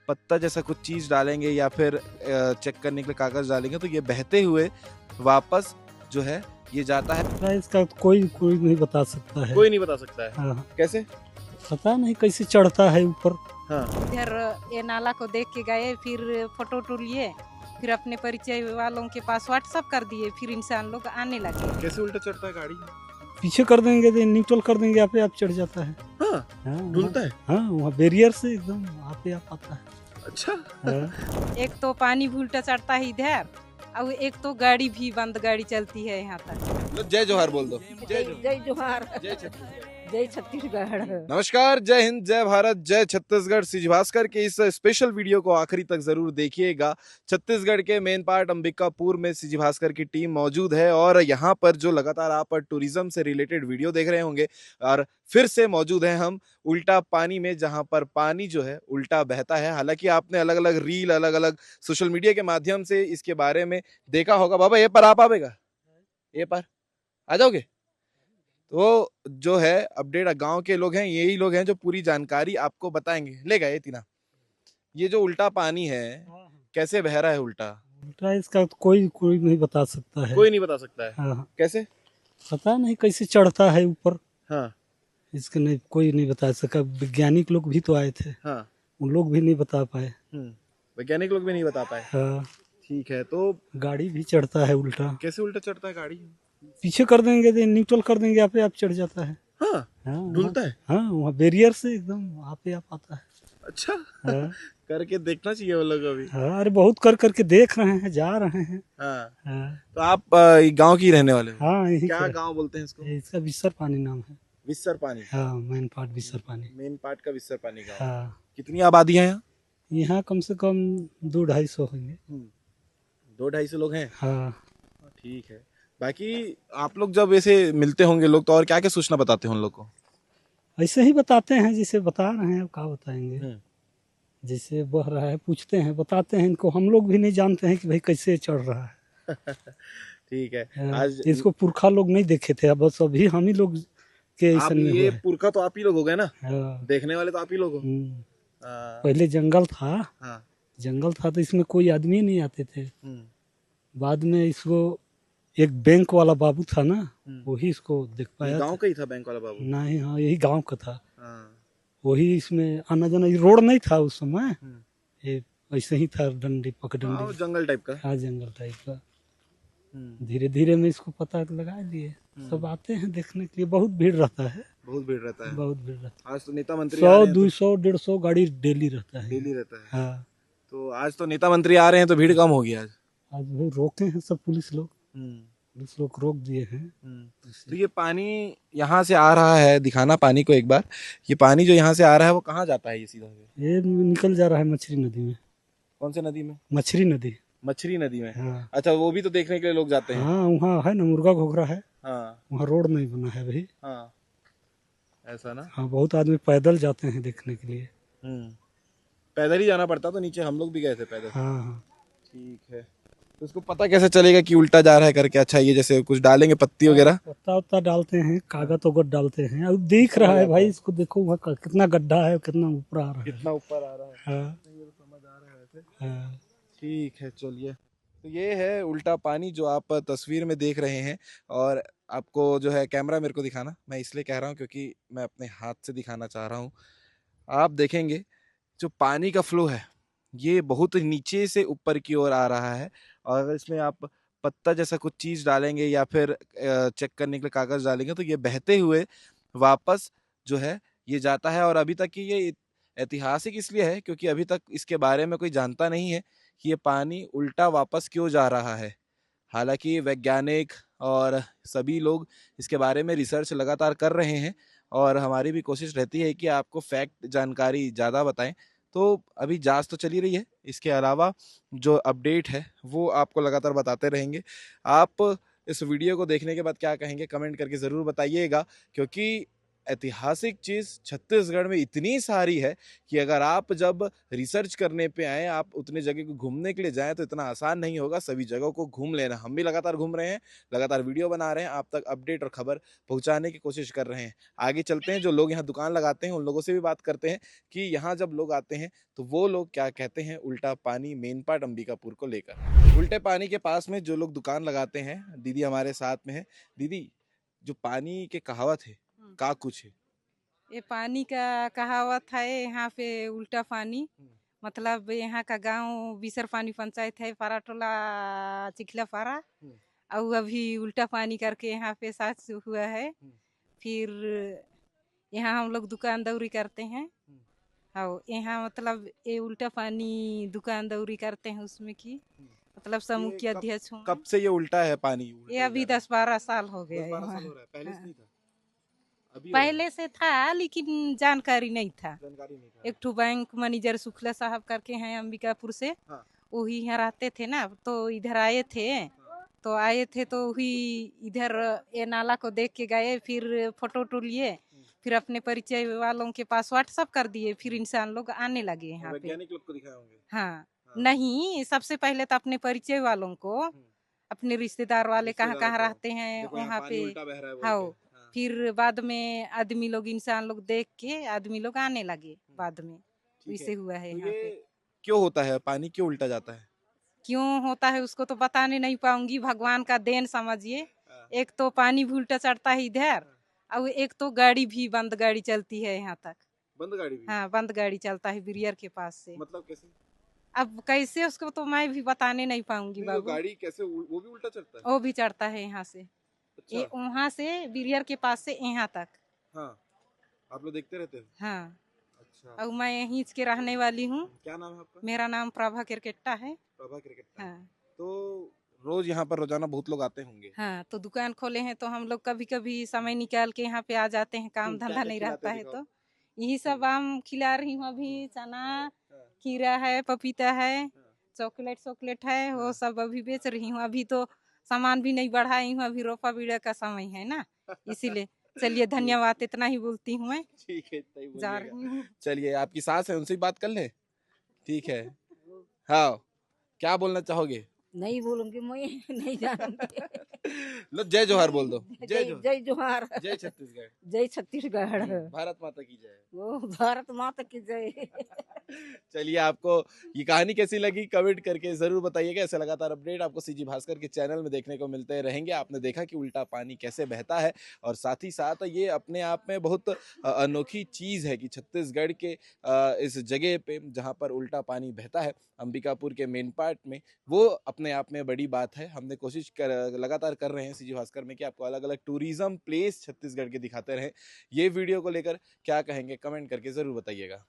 पत्ता जैसा कुछ चीज डालेंगे या फिर चेक करने के लिए कागज डालेंगे तो ये बहते हुए वापस जो है ये जाता है। इसका कोई नहीं बता सकता है। कोई नहीं बता सकता है। हाँ, कैसे? पता नहीं कैसे चढ़ता है ऊपर। हाँ। इधर ये नाला को देख के गए, फिर फोटो लिए, फिर अपने परिचय वालों के पास व्हाट्सएप कर दिए, फिर इंसान लोग आने लगे। कैसे उल्टा चढ़ता है गाड़ी? पीछे कर देंगे, न्यूट्रल कर देंगे, आप चढ़ जाता है। हाँ, ढूंढता है। हाँ, वहाँ बैरियर से एकदम आप आता है। अच्छा। हाँ। एक तो पानी भी उल्टा चढ़ता है इधर, और एक तो गाड़ी भी बंद गाड़ी चलती है यहाँ तक। जय जोहार बोल दो। जय जोहार। जय छत्तीसगढ़। जय छत्तीसगढ़। नमस्कार, जय हिंद, जय भारत, जय छत्तीसगढ़। सिज भास्कर के इस स्पेशल वीडियो को आखिरी तक जरूर देखिएगा। छत्तीसगढ़ के मेन पार्ट अंबिकापुर में सिज भास्कर की टीम मौजूद है और यहाँ पर जो लगातार आप टूरिज्म से रिलेटेड वीडियो देख रहे होंगे, और फिर से मौजूद हैं हम उल्टा पानी में, जहाँ पर पानी जो है उल्टा बहता है। हालांकि आपने अलग अलग रील, अलग अलग सोशल मीडिया के माध्यम से इसके बारे में देखा होगा। बाबा ये पर आप आवेगा, ये पर आ जाओगे? तो जो है अपडेट गांव के लोग हैं, यही लोग हैं जो पूरी जानकारी आपको बताएंगे। ले गए तीना, ये जो उल्टा पानी है कैसे बह रहा है उल्टा? उल्टा इसका कोई नहीं बता सकता है। कोई नहीं बता सकता है। हाँ, कैसे? पता नहीं कैसे चढ़ता है ऊपर। हाँ। इसका नहीं, कोई नहीं बता सका। वैज्ञानिक लोग भी तो आए थे। हाँ। उन लोग भी नहीं बता पाए। वैज्ञानिक लोग भी नहीं बता पाए। हाँ। ठीक है, तो गाड़ी भी चढ़ता है उल्टा। कैसे उल्टा चढ़ता है गाड़ी? पीछे कर देंगे, न्यूट्रल कर देंगे, आप चढ़ जाता है। हाँ, ढूंढता है। हाँ, वहाँ बैरियर से एकदम आप आता है। अच्छा। हाँ। करके देखना चाहिए वो लोग अभी। हाँ, अरे बहुत करके देख रहे हैं, जा रहे हैं। हाँ। हाँ। तो आप गांव की रहने वाले हो? हाँ, यही क्या गांव बोलते हैं इसको? इसका विस्सर पानी नाम है। विस्सर पानी? हाँ, मेन पार्ट विस्सर पानी। मेन पार्ट का विस्सर पानी गांव। हाँ। कितनी आबादी है यहाँ? यहाँ कम से कम 200-250 होंगे। 200-250 लोग हैं। हाँ। ठीक है। बाकी आप लोग जब ऐसे मिलते होंगे लोग, तो और क्या क्या सूचना बताते हैं उन लोग को? ऐसे ही बताते हैं जैसे बता रहे हैं, क्या बताएंगे। जैसे बह रहा है पूछते हैं, बताते हैं इनको। हम लोग भी नहीं जानते हैं कि भाई कैसे चढ़ रहा है। ठीक है। आज इसको पुरखा लोग नहीं देखे थे, अब बस अभी हम ही लोग के ऐसा नहीं ये हुआ है। पुरखा तो आप ही लोग हो गए ना? हाँ। देखने वाले तो आप ही लोग हो। पहले जंगल था। हाँ। जंगल था तो इसमें कोई आदमी नहीं आते थे। बाद में इसको एक बैंक वाला बाबू था ना, वही इसको देख पाया। गांव का ही था बैंक वाला बाबू? नहीं, हाँ, यही गांव का था। वही इसमें आना जाना, रोड नहीं था उस समय, ये ऐसे ही था, डंडी पकडंडी। जंगल टाइप का। हाँ, जंगल टाइप का। धीरे धीरे में इसको पता लगा लिए। सब आते हैं देखने के लिए, बहुत भीड़ रहता है। बहुत भीड़ रहता है। बहुत भीड़ रहता है। आज तो नेता मंत्री 100-200-150 गाड़ी डेली रहता है। डेली रहता है। हाँ। तो आज तो नेता मंत्री आ रहे हैं तो भीड़ कम होगी आज। आज भाई रोके हैं सब पुलिस लोग रोक दिए हैं। तो ये पानी यहाँ से आ रहा है, दिखाना पानी को एक बार। ये पानी जो यहाँ से आ रहा है वो कहाँ जाता है? ये सीधा ये निकल जा रहा है मछली नदी में। कौन से नदी में? मछली नदी। मछली नदी में? हाँ। अच्छा, वो भी तो देखने के लिए लोग जाते हैं। हाँ, वहाँ है ना मुर्गा घोघरा है। हाँ। वहाँ रोड नहीं बना है भाई। हाँ, ऐसा ना? हाँ, बहुत आदमी पैदल जाते हैं देखने के लिए। पैदल ही जाना पड़ता, तो नीचे हम लोग भी गए थे पैदल। हाँ। ठीक है। तो उसको पता कैसे चलेगा कि उल्टा जा रहा है करके? अच्छा, ये जैसे कुछ डालेंगे पत्ती वगैरह? पत्ता उत्ता डालते हैं, कागज वगज डालते हैं। अब दिख रहा है भाई, इसको देखो वहाँ कितना गड्ढा है, कितना ऊपर आ रहा है। कितना ऊपर आ रहा है। हाँ। समझ आ रहा है वैसे। हाँ। ठीक है, चलिए। तो ये है उल्टा पानी जो आप तस्वीर में देख रहे हैं, और आपको जो है कैमरा मेरे को दिखाना, मैं इसलिए कह रहा हूँ क्योंकि मैं अपने हाथ से दिखाना चाह रहा हूँ। आप देखेंगे जो पानी का फ्लो है ये बहुत नीचे से ऊपर की ओर आ रहा है, और अगर इसमें आप पत्ता जैसा कुछ चीज़ डालेंगे या फिर चेक करने के लिए कागज़ डालेंगे तो ये बहते हुए वापस जो है ये जाता है। और अभी तक की ये ऐतिहासिक इसलिए है क्योंकि अभी तक इसके बारे में कोई जानता नहीं है कि ये पानी उल्टा वापस क्यों जा रहा है। हालांकि वैज्ञानिक और सभी लोग इसके बारे में रिसर्च लगातार कर रहे हैं, और हमारी भी कोशिश रहती है कि आपको फैक्ट जानकारी ज़्यादा बताएं। तो अभी जांच तो चली रही है, इसके अलावा जो अपडेट है वो आपको लगातार बताते रहेंगे। आप इस वीडियो को देखने के बाद क्या कहेंगे कमेंट करके ज़रूर बताइएगा, क्योंकि ऐतिहासिक चीज़ छत्तीसगढ़ में इतनी सारी है कि अगर आप जब रिसर्च करने पे आए, आप उतने जगह को घूमने के लिए जाएं तो इतना आसान नहीं होगा सभी जगहों को घूम लेना। हम भी लगातार घूम रहे हैं, लगातार वीडियो बना रहे हैं, आप तक अपडेट और खबर पहुंचाने की कोशिश कर रहे हैं। आगे चलते हैं, जो लोग यहाँ दुकान लगाते हैं उन लोगों से भी बात करते हैं कि यहाँ जब लोग आते हैं तो वो लोग क्या कहते हैं उल्टा पानी मेन पार्ट अंबिकापुर को लेकर। उल्टे पानी के पास में जो लोग दुकान लगाते हैं, दीदी हमारे साथ में है। दीदी, जो पानी के कहावत है का कुछ है? ये पानी का कहावत है यहाँ पे उल्टा पानी, मतलब यहाँ का गांव बिसर पानी पंचायत है, पाराटोला चिखला पारा, और अभी उल्टा पानी करके यहाँ पे साथ हुआ है। फिर यहाँ हम लोग दुकान दौरी करते हैं। हाँ, यहाँ मतलब ये उल्टा पानी दुकान दौरी करते हैं उसमें की मतलब समूह ये की अध्यक्ष हूँ कब से ये उल्टा है पानी? ये अभी 10-12 साल हो गया है 10-12 साल वहाँ। हो रहा है, पहले से हाँ। नहीं था? अभी हो रहा है? पहले से था लेकिन जानकारी नहीं था। जानकारी नहीं था। एक ठो बैंक मैनेजर शुक्ला साहब करके हैं अंबिकापुर से, हाँ। वही यहाँ रहते थे ना, तो इधर आए थे। तो आए थे तो वही इधर ये नाला को देख के गए, फिर फोटो वोटो लिए, फिर अपने परिचय वालों के पास व्हाट्सअप कर दिए, फिर इंसान लोग आने लगे यहाँ पे। वैज्ञानिक लोग को दिखाए होंगे। हाँ, हाँ। नहीं, सबसे पहले तो अपने परिचय वालों को, अपने रिश्तेदार वाले कहाँ कहाँ रिश्तेदारों को, रहते हैं देखो यहाँ वहाँ पानी पे। उल्टा बह रहा है बोल हाँ, के। हाँ। फिर बाद में आदमी लोग, इंसान लोग देख के आदमी लोग आने लगे बाद में। ठीक इसे है। हुआ है तो यहाँ ये पे। क्यों होता है? पानी क्यों उल्टा जाता है? क्यों होता है उसको तो बताने नहीं पाऊंगी, भगवान का देन समझिए। हाँ। एक तो पानी भी उल्टा चढ़ता है इधर, और एक तो गाड़ी भी बंद गाड़ी चलती है यहाँ तक। बंद गाड़ी भी? हाँ, बंद गाड़ी चलता है बिरियर के पास से। मतलब कैसे? अब कैसे उसको तो मैं भी बताने नहीं पाऊंगी नहीं, वो बाबू। गाड़ी कैसे वो भी उल्टा चढ़ता है? वो भी चढ़ता है यहाँ से, अच्छा। ये वहाँ से बिरियर के पास से यहाँ तक। हाँ, आप लोग देखते रहते हो? हाँ, अच्छा। और मैं यहीं के रहने वाली हूँ। क्या नाम है आपका? मेरा नाम प्रभा किरकेट्टा है। प्रभा क्रिकेट। हाँ। तो रोज यहाँ पर रोजाना बहुत लोग आते होंगे। हाँ, तो दुकान खोले हैं तो हम लोग कभी कभी समय निकाल के यहाँ पे आ जाते हैं, काम क्या धंधा क्या नहीं खिलाते रहता हो है दिखाओ। तो यही सब आम खिला रही हूँ अभी, चना, खीरा है, पपीता है, चॉकलेट है, वो सब अभी बेच रही हूँ। अभी तो सामान भी नहीं बढ़ाई हूँ, अभी रोपा बीड़ा का समय है ना, इसीलिए। चलिए, धन्यवाद, इतना ही बोलती हूँ मैं। ठीक है, इतना ही जा बोलिएगा। रही हूँ। चलिए, आपकी सास है, उनसे ही बात कर लें। ठीक है। हाँ, क्या बोलना चाहोगे? नहीं बोलूंगी मैं, नहीं जानूंगी। लो, जय जोहार बोल दो। जय जय जोहार, जय छत्तीसगढ़। जय छत्तीसगढ़, भारत माता की जय। वो भारत माता की जय। चलिए, आपको ये कहानी कैसी लगी कमेंट करके जरूर बताइएगा। ऐसे लगातार अपडेट आपको सीजी भास्कर के चैनल में देखने को मिलते रहेंगे। आपने देखा कि उल्टा पानी कैसे बहता है, और साथ ही साथ ये अपने आप में बहुत अनोखी चीज़ है कि छत्तीसगढ़ के इस जगह पे जहाँ पर उल्टा पानी बहता है अंबिकापुर के मेन पार्ट में, वो अपने आप में बड़ी बात है। हमने कोशिश लगातार कर रहे हैं सीजी भास्कर में कि आपको अलग अलग टूरिज्म प्लेस छत्तीसगढ़ के दिखाते रहें। ये वीडियो को लेकर क्या कहेंगे कमेंट करके ज़रूर बताइएगा।